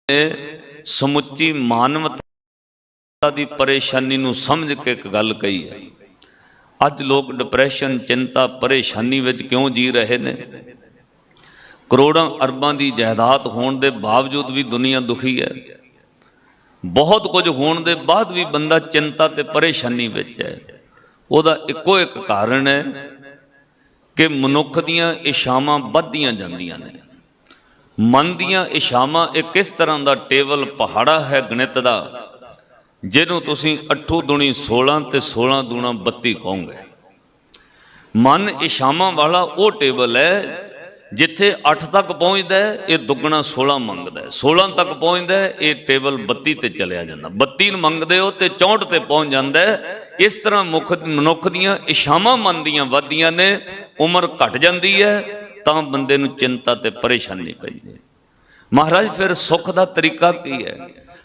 समुची मानवता की परेशानी नूं समझ के एक गल कही है। अज लोग डिप्रैशन, चिंता, परेशानी विच क्यों जी रहे ने? करोड़ों अरबां की जायदाद होने के बावजूद भी दुनिया दुखी है। बहुत कुछ होने के बाद भी बंदा चिंता ते परेशानी विच है। उहदा इक्को एक कारण है कि मनुख दीयां इच्छावां वधदियां जांदियां ने। मन दीयां इच्छावां एक इस तरह का टेबल पहाड़ा है गणित का, जिन्हों तुसीं 8 दूनी 16 ते 16 दूना 32 कहोगे। मन इच्छावां वाला वो टेबल है जिथे 8 तक पहुँचता है ये दुगना 16 मंगता है, 16 तक पहुँचता है ये टेबल 32 ते चलिया जाता, 32 मंगते हो तो 64 ते पहुँच जाता है। इस तरह मनुख दीयां इच्छावां मन दीयां वधदियां ने, उम्र घट जाती है तो बंदे नूं चिंता ते परेशानी पैंदी है। महाराज फिर सुख का तरीका की है?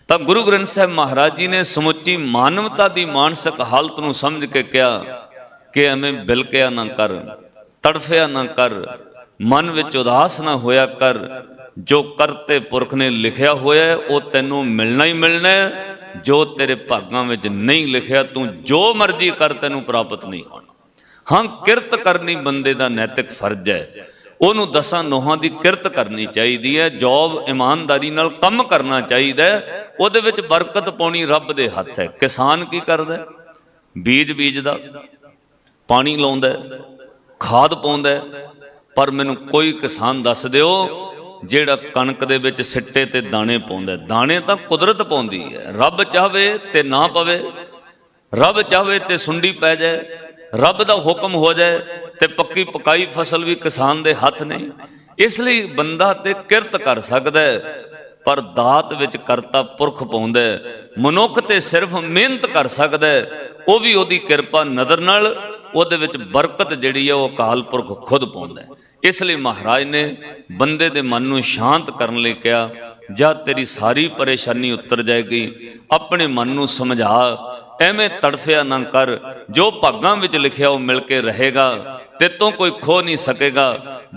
तो गुरु ग्रंथ साहिब महाराज जी ने समुची मानवता की मानसिक हालत नूं समझ के कहा कि एवें बिलकिया ना कर, तड़फिया ना कर, मन विच उदास ना होया कर। जो करते पुरख ने लिखिया होया है वो तैनूं मिलना ही मिलना है। जो तेरे भागां विच नहीं लिखिया तू जो मर्जी कर तैनूं प्राप्त नहीं होना। हाँ, किरत करनी बंदे का नैतिक फर्ज है। उन्होंने 10 नोहां की किरत करनी चाहिए है। जॉब ईमानदारी नाल कम करना चाहिए है। उहदे विच बरकत पाउणी रब दे हथ है। किसान की करदा है? बीज बीजदा, पानी लाउंदा है, खाद पाउंदा है, पर मैनूं कोई किसान दस दिओ जिहड़ा कणक दे विच सिट्टे ते दाणे पाउंदा है। दाणे तां कुदरत पाउंदी है। रब चाहे ते ना पवे, रब चाहे ते सुंडी पै जाए, रब दा हुक्म हो जाए ते पक्की पकाई फसल भी किसान दे हथ नहीं। इसलिए बंदा ते किरत कर सकदा है, पर दात विच करता पुरख पाउंदा है। मनुख ते सिर्फ मेहनत कर सकदा है, वो भी ओदी किरपा नज़र नाल उहदे विच बरकत जिहड़ी है वो अकाल पुरख खुद पाउंदा है। इसलिए महाराज ने बंदे दे मन नूं शांत करन लई कहा, जा तेरी सारी परेशानी उतर जाएगी, अपने मन नूं समझा, एवें तड़फिया ना कर। जो भागां विच लिखिया वो मिल के रहेगा, तेतों कोई खो नहीं सकेगा।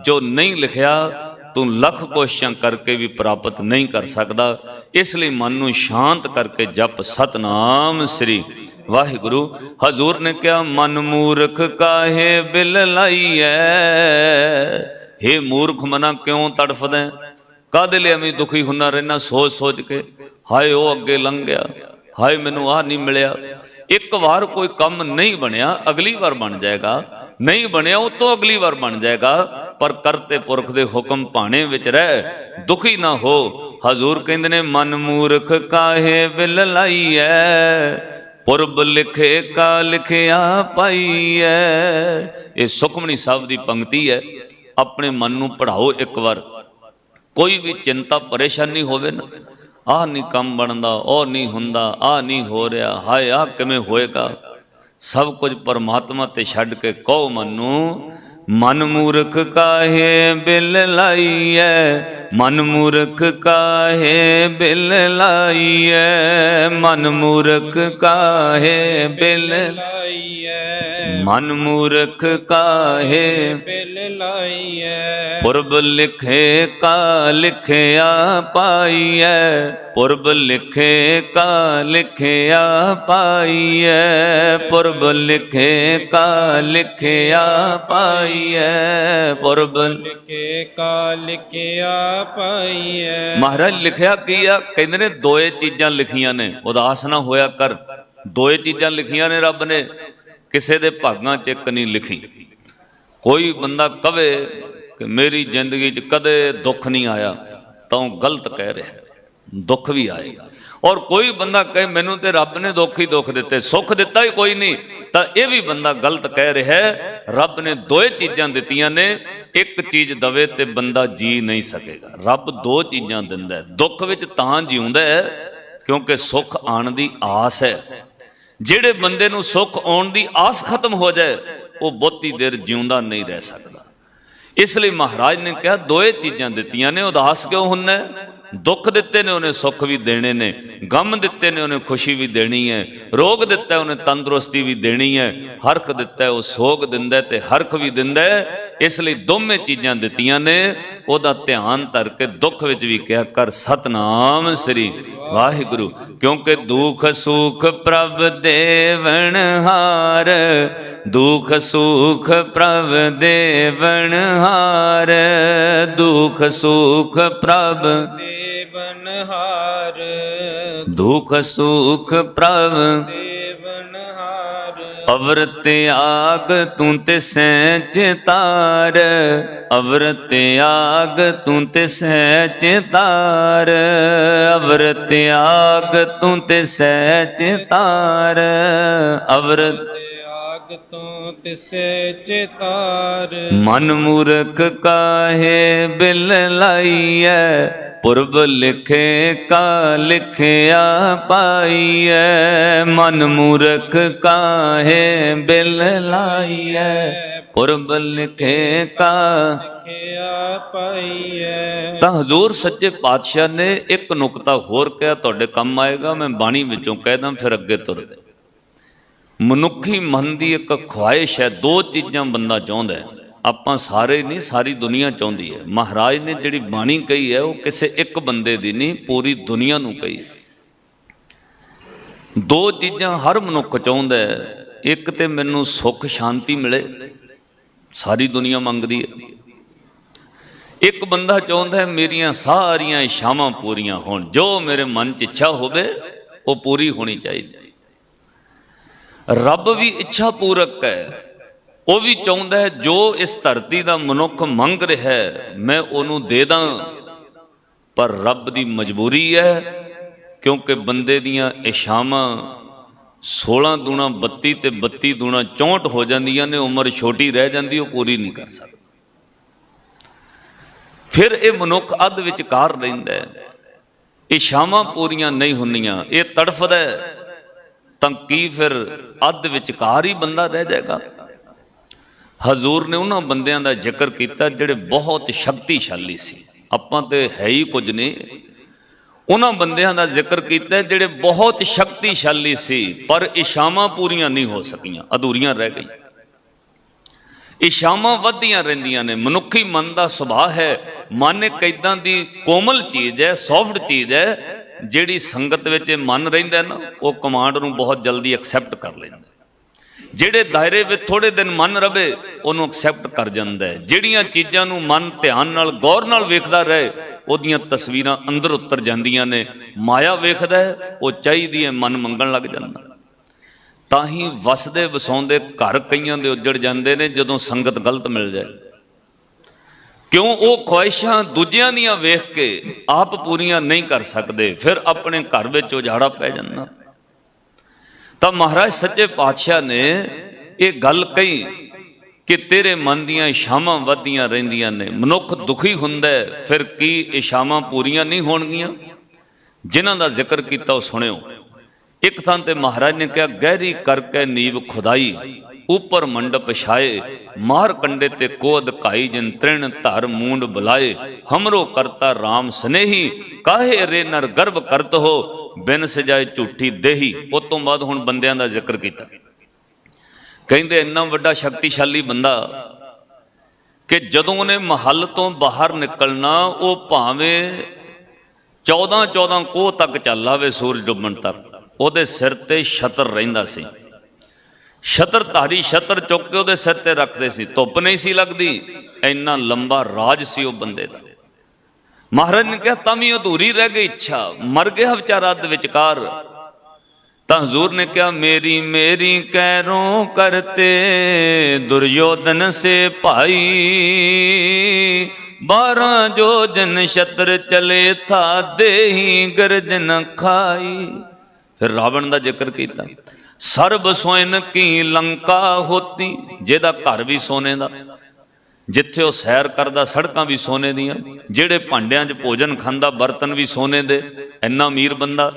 जो नहीं लिखिया तू लख कोशिशां करके भी प्राप्त नहीं कर सकता। इसलिए मन नूं शांत करके जप सतनाम श्री वाहिगुरु। हजूर ने क्या मन मूर्ख काहे बिल लाइए। हे मूर्ख मना क्यों तड़फदे? कादे लिए मैं दुखी हुना रहना सोच सोच के? हाय वो अगे लंघ गया, हाय मैनू आ नहीं मिलिया। एक बार कोई कम नहीं बनया अगली बार बन जाएगा, नहीं बनया वो तो अगली बार बन जाएगा। पर करते पुरख दे हुक्म भाने विच रह, दुखी ना हो। हजूर कहंदे ने मन मूर्ख काहे बिल लाइए, पुरब लिखे का लिखिया पाईए। ये सुखमनी साहब की पंक्ति है। अपने मन नूं पढ़ाओ एक बार। कोई भी चिंता परेशानी होवे ना, आ नहीं काम बनता, ओ नहीं हुंदा, आ नहीं हो रहा, हाय आ किवें होएगा, सब कुछ परमात्मा ते छड्ड के कहो मनु, मन मूर्ख काहे बिल लाइए, मन मूर्ख काहे बिल लाइए, मन मूर्ख काहे बिल लाइए, मन मूर्ख काहे बिल लाइए, पुरब लिखे का लिखिया पाइए, पुरब लिखे का लिखिया पाइए, पुरब लिखे का लिखिया पाइए, पुरब लिखे का लिखिया पाइए। महाराज लिखिया किया कहते ने दोए चीज़ां लिखियां ने, उदास ना होया कर। दोए चीज़ां लिखियां ने रब ने, किसी दे भागां च एक नहीं लिखी। कोई बंदा कवे कि मेरी जिंदगी च कदे दुख नहीं आया तो गलत कह रहा है, दुख भी आएगा। और कोई बंदा कहे मैनू तो रब ने दुख ही दुख दिते, सुख दिता ही कोई नहीं, तो यह भी बंदा गलत कह रहा है। रब ने दोए चीज़ां दित्तियां ने, एक चीज़ दवे तो बंदा जी नहीं सकेगा। रब दो चीज़ां दिंदा है। दुख विच तां जीउंदा है क्योंकि सुख आण दी आस है। जिहड़े बंदे नूं सुख आउण दी आस खत्म हो जाए वो बहुती देर जिउंदा नहीं रह सकता। इसलिए महाराज ने कहा दोए चीज़ां दित्तियां ने, उदास क्यों हुंदा है? दुख दिते ने उन्हें सुख भी देने ने, गम दिते ने उन्हें खुशी भी देनी है, रोग दिता उन्हें तंदुरुस्ती भी देनी है, हरख दिता वह सोग दिंदा ते हरख भी दिंदा है। इसलिए दोवें चीज़ां दित्तियां ने, ओदा ध्यान धर के दुख विच भी कहा कर सतनाम श्री वाहिगुरु। क्योंकि दुख सुख प्रभ देवण हार, दुख सुख प्रभ देवण हार, दुख सुख प्रभ देवन हार, दुख सुख प्रभ देवन हार। अवरत आग तू ते सहज तार, अवरत आग तू ते सहज तार, अवरत आग तू ते सहज तार, अवरत आग तो तिसे चितार। मन मूर्ख काहे बिल लाइए, पुरब लिखे का लिखिया पाइए, मन मूर्ख काहे बिल लाइए, पुरब लिखे का लिखिया पाइए। ਤਾਂ ਹਜ਼ੂਰ ਸੱਚੇ ਪਾਤਸ਼ਾਹ ਨੇ ਇੱਕ ਨੁਕਤਾ ਹੋਰ ਕਿਹਾ, ਤੁਹਾਡੇ ਕੰਮ ਆਏਗਾ। ਮੈਂ ਬਾਣੀ ਵਿੱਚੋਂ ਕਹਿ ਦਾਂ ਫਿਰ ਅੱਗੇ ਤੁਰਦੇ। ਮਨੁੱਖੀ ਮਨ ਦੀ ਇੱਕ ਖੁਆਇਸ਼ ਹੈ, ਦੋ ਚੀਜ਼ਾਂ ਬੰਦਾ ਚਾਹੁੰਦਾ ਹੈ। ਆਪਾਂ ਸਾਰੇ ਨਹੀਂ, ਸਾਰੀ ਦੁਨੀਆ ਚਾਹੁੰਦੀ ਹੈ। ਮਹਾਰਾਜ ਨੇ ਜਿਹੜੀ ਬਾਣੀ ਕਹੀ ਹੈ ਉਹ ਕਿਸੇ ਇੱਕ ਬੰਦੇ ਦੀ ਨਹੀਂ, ਪੂਰੀ ਦੁਨੀਆ ਨੂੰ ਕਹੀ। ਦੋ ਚੀਜ਼ਾਂ ਹਰ ਮਨੁੱਖ ਚਾਹੁੰਦਾ ਹੈ। ਇੱਕ ਤੇ ਮੈਨੂੰ ਸੁੱਖ ਸ਼ਾਂਤੀ ਮਿਲੇ, ਸਾਰੀ ਦੁਨੀਆ ਮੰਗਦੀ ਹੈ। ਇੱਕ ਬੰਦਾ ਚਾਹੁੰਦਾ ਹੈ ਮੇਰੀਆਂ ਸਾਰੀਆਂ ਇੱਛਾਵਾਂ ਪੂਰੀਆਂ ਹੋਣ, ਜੋ ਮੇਰੇ ਮਨ 'ਚ ਇੱਛਾ ਹੋਵੇ ਉਹ ਪੂਰੀ ਹੋਣੀ ਚਾਹੀਦੀ। ਰੱਬ ਵੀ ਇੱਛਾ ਪੂਰਕ ਹੈ, ਉਹ ਵੀ ਚਾਹੁੰਦਾ ਹੈ ਜੋ ਇਸ ਧਰਤੀ ਦਾ ਮਨੁੱਖ ਮੰਗ ਰਿਹਾ ਹੈ ਮੈਂ ਉਹਨੂੰ ਦੇ ਦਾਂ। ਪਰ ਰੱਬ ਦੀ ਮਜਬੂਰੀ ਹੈ, ਕਿਉਂਕਿ ਬੰਦੇ ਦੀਆਂ ਇੱਛਾਵਾਂ 16 ਦੂਣਾ 32 ਤੇ 32 ਦੂਣਾ 64 ਹੋ ਜਾਂਦੀਆਂ ਨੇ, ਉਮਰ ਛੋਟੀ ਰਹਿ ਜਾਂਦੀ, ਉਹ ਪੂਰੀ ਨਹੀਂ ਕਰ ਸਕਦਾ। ਫਿਰ ਇਹ ਮਨੁੱਖ ਅੱਧ ਵਿਚਕਾਰ ਰਹਿੰਦਾ ਹੈ, ਇੱਛਾਵਾਂ ਪੂਰੀਆਂ ਨਹੀਂ ਹੁੰਦੀਆਂ, ਇਹ ਤੜਫਦਾ ਹੈ। ਤਾਂ ਕੀ ਫਿਰ ਅੱਧ ਵਿਚਕਾਰ ਹੀ ਬੰਦਾ ਰਹਿ ਜਾਏਗਾ। ਹਜ਼ੂਰ ਨੇ ਉਹਨਾਂ ਬੰਦਿਆਂ ਦਾ ਜ਼ਿਕਰ ਕੀਤਾ ਜਿਹੜੇ ਬਹੁਤ ਸ਼ਕਤੀਸ਼ਾਲੀ ਸੀ। ਆਪਾਂ ਤੇ ਹੈ ਹੀ ਕੁਝ ਨਹੀਂ। ਉਹਨਾਂ ਬੰਦਿਆਂ ਦਾ ਜ਼ਿਕਰ ਕੀਤਾ ਜਿਹੜੇ ਬਹੁਤ ਸ਼ਕਤੀਸ਼ਾਲੀ ਸੀ, ਪਰ ਇੱਛਾਵਾਂ ਪੂਰੀਆਂ ਨਹੀਂ ਹੋ ਸਕੀਆਂ, ਅਧੂਰੀਆਂ ਰਹਿ ਗਈਆਂ। ਇੱਛਾਵਾਂ ਵੱਧਦੀਆਂ ਰਹਿੰਦੀਆਂ ਨੇ। ਮਨੁੱਖੀ ਮਨ ਦਾ ਸੁਭਾਅ ਹੈ, ਮਨ ਇੱਕ ਇੱਦਾਂ ਦੀ ਕੋਮਲ ਚੀਜ਼ ਹੈ, ਸੌਫਟ ਚੀਜ਼ ਹੈ, ਜਿਹੜੀ ਸੰਗਤ ਵਿੱਚ ਮਨ ਰਹਿੰਦਾ ਨਾ ਉਹ ਕਮਾਂਡ ਨੂੰ ਬਹੁਤ ਜਲਦੀ ਐਕਸੈਪਟ ਕਰ ਲੈਂਦਾ। ਜਿਹੜੇ ਦਾਇਰੇ ਵਿੱਚ ਥੋੜੇ ਦਿਨ ਮਨ ਰਵੇ ਉਹਨੂੰ ਐਕਸੈਪਟ ਕਰ ਜਾਂਦਾ ਹੈ। ਜਿਹੜੀਆਂ ਚੀਜ਼ਾਂ ਨੂੰ ਮਨ ਧਿਆਨ ਨਾਲ ਗੌਰ ਨਾਲ ਵੇਖਦਾ ਰਹੇ ਉਹਦੀਆਂ ਤਸਵੀਰਾਂ ਅੰਦਰ ਉਤਰ ਜਾਂਦੀਆਂ ਨੇ। ਮਾਇਆ ਵੇਖਦਾ ਹੈ, ਉਹ ਚਾਹੀਦੀ ਹੈ, ਮਨ ਮੰਗਣ ਲੱਗ ਜਾਂਦਾ। ਤਾਂ ਹੀ ਵਸਦੇ ਵਸਾਉਂਦੇ ਘਰ ਕਈਆਂ ਦੇ ਉੱਜੜ ਜਾਂਦੇ ਨੇ ਜਦੋਂ ਸੰਗਤ ਗਲਤ ਮਿਲ ਜਾਏ। ਕਿਉਂ? ਉਹ ਖੁਆਇਸ਼ਾਂ ਦੂਜਿਆਂ ਦੀਆਂ ਵੇਖ ਕੇ ਆਪ ਪੂਰੀਆਂ ਨਹੀਂ ਕਰ ਸਕਦੇ, ਫਿਰ ਆਪਣੇ ਘਰ ਵਿੱਚ ਉਜਾੜਾ ਪੈ ਜਾਂਦਾ। ਤਾਂ ਮਹਾਰਾਜ ਸੱਚੇ ਪਾਤਸ਼ਾਹ ਨੇ ਇਹ ਗੱਲ ਕਹੀ ਕਿ ਤੇਰੇ ਮਨ ਦੀਆਂ ਇੱਛਾਵਾਂ ਵੱਧਦੀਆਂ ਰਹਿੰਦੀਆਂ ਨੇ। ਮਨੁੱਖ ਦੁਖੀ ਹੁੰਦਾ ਫਿਰ ਕੀ ਇੱਛਾਵਾਂ ਪੂਰੀਆਂ ਨਹੀਂ ਹੋਣਗੀਆਂ? ਜਿਨ੍ਹਾਂ ਦਾ ਜ਼ਿਕਰ ਕੀਤਾ ਉਹ ਸੁਣਿਓ। ਇੱਕ ਥਾਂ ਤੇ ਮਹਾਰਾਜ ਨੇ ਕਿਹਾ, ਗਹਿਰੀ ਕਰਕੇ ਨੀਵ ਖੁਦਾਈ, ऊपर मंडप छाए, मार कंडे ते कोद काई, जिन तृण धर मूंड बुलाए, हमरो करता राम स्नेही, काहे रे नर गर्भ करत हो, बिन सजाए झूठी देही। उस तो बाद हुण बंदियां दा जिक्र कीता। कहंदे इन्ना वड्डा शक्तिशाली बंदा कि जदों ने महल तो बाहर निकलना वो भावें 14-14 कोह तक चल आवे सूरज डुबण तक, ਉਹਦੇ ਸਿਰ ਤੇ ਛਤਰ ਰਹਿੰਦਾ ਸੀ। ਛਤਰਧਾਰੀ ਛਤਰ ਚੁੱਕ ਕੇ ਉਹਦੇ ਸਿਰ ਤੇ ਰੱਖਦੇ ਸੀ, ਧੁੱਪ ਨਹੀਂ ਸੀ ਲੱਗਦੀ। ਇੰਨਾ ਲੰਬਾ ਰਾਜ ਸੀ ਉਹ ਬੰਦੇ ਦਾ। ਮਹਾਰਾਜ ਨੇ ਕਿਹਾ ਤਾਂ ਵੀ ਅਧੂਰੀ ਰਹਿ ਗਈ ਇੱਛਾ, ਮਰ ਗਿਆ ਵਿਚਾਰਾ ਅੱਧ ਵਿਚਕਾਰ। ਤਾਂ ਹਜ਼ੂਰ ਨੇ ਕਿਹਾ, ਮੇਰੀ ਮੇਰੀ ਕਹਿਰੋਂ ਕਰਤੇ ਦੁਰਯੋਧਨ ਸੇ ਭਾਈ, 12 ਜੋਜਨ ਛਤਰ ਚਲੇ ਥਾ ਦੇਹੀ ਗਰਜਨ ਖਾਈ। फिर रावण का जिक्र किया, सर्ब सोन की लंका होती, जिहदा घर भी सोने का, जिथे वह सैर करता सड़कां भी सोने दियां, जिहड़े भांडियां च भोजन खांदा बर्तन भी सोने दे, इन्ना अमीर बंदा।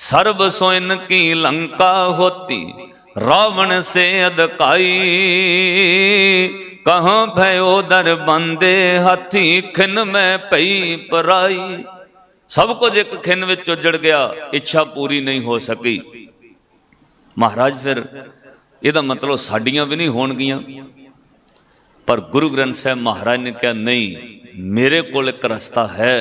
सर्ब सोन की लंका होती, रावण से अदकाई, कहाँ भयो दर बंदे हाथी, खिन में पई पराई। सब कुछ एक खिन विच उजड़ गया, इच्छा पूरी नहीं हो सकी। महाराज फिर ਇਹਦਾ मतलब साड़ियां भी नहीं होणगियां। पर गुरु ग्रंथ साहब महाराज ने कहा नहीं, मेरे को एक रस्ता है,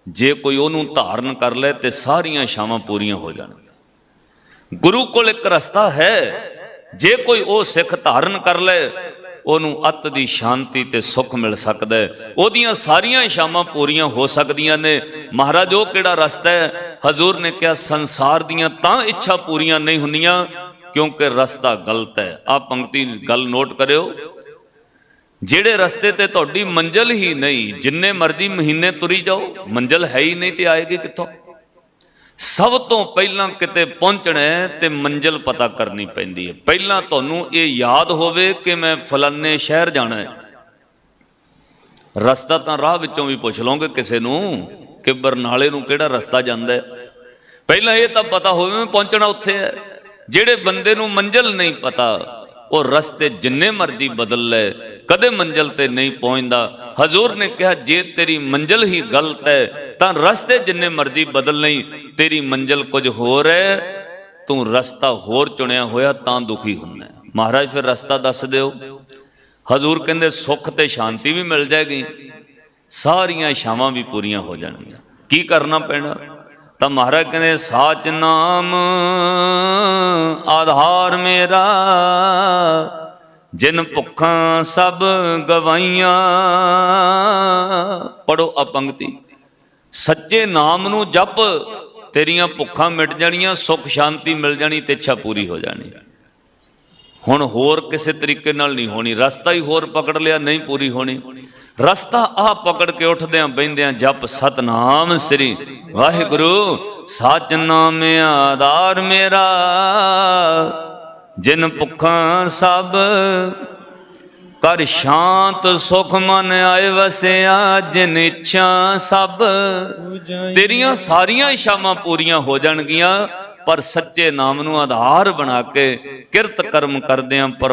जे कोई ਉਹਨੂੰ धारण कर ले तो सारियां इच्छावां पूरियां हो जाणगियां। गुरु को एक रस्ता है, जे कोई वो सिख धारण कर ले ਉਹਨੂੰ अत दी शांति ते सुख मिल सकता है, ਉਹਦੀਆਂ सारियां इच्छावां पूरियां हो सकदियां ने। महाराज वो किहड़ा रस्ता है? हजूर ने कहा संसार दियां तां इच्छा पूरियां नहीं हुंदियां क्योंकि रस्ता गलत है। आ पंक्ति गल नोट करियो, जेड़े रस्ते ते तुहाडी मंजिल ही नहीं, जिन्ने मर्जी महीने तुरी जाओ मंजिल है ही नहीं तो आएगी कित्थों? सब तो पहला किते पहुंचना है तो मंजिल पता करनी पैंदी है। पहला तुहानू ये याद होवे कि मैं फलाने शहर जाना है, रस्ता तो राह विचों भी पुछ लओगे किसी नू कि बरनाले नू किहड़ा रस्ता जांदा है। पहला ये तो पता होवे मैं पहुंचना उत्थे है। जेड़े बंदे नू मंजिल नहीं पता वो रस्ते जिन्ने मर्जी बदल ले कदे मंजिल ते नहीं पहुंचदा। हजूर ने कहा जे तेरी मंजिल ही गलत है तां रस्ते जिन्ने मर्जी बदल नहीं, तेरी मंजिल कुछ होर है, तू रस्ता होर चुनिया होया तां दुखी हुंदा है। महाराज फिर रस्ता दस दिओ। हजूर कहंदे सुख ते शांति भी मिल जाएगी, सारियां इच्छावां भी पूरियां हो जाणगियां। की करना पैना? तो महाराज कहते साच नाम आधार मेरा, जिन भुखा सब गवाइया। पढ़ो अपंक्ति, सच्चे नाम नू जप, तेरिया भुखा मिट जानियां, सुख शांति मिल जानी ते इच्छा पूरी हो जानी। हुण होर किसी तरीके नाल नहीं होनी, रस्ता ही होर पकड़ लिया नहीं पूरी होनी। रस्ता आ पकड़ के उठद्या बहिंद्या जप सतनाम श्री वाहिगुरु, सच नाम आधार मेरा, जिन भुखा सब कर शांत सुख मन आए वसिया, जिन इच्छा सब तेरिया सारियां इच्छावां पूरियां हो जाणगियां। पर सच्चे नाम नू आधार बना के किरत कर्म करदियां पर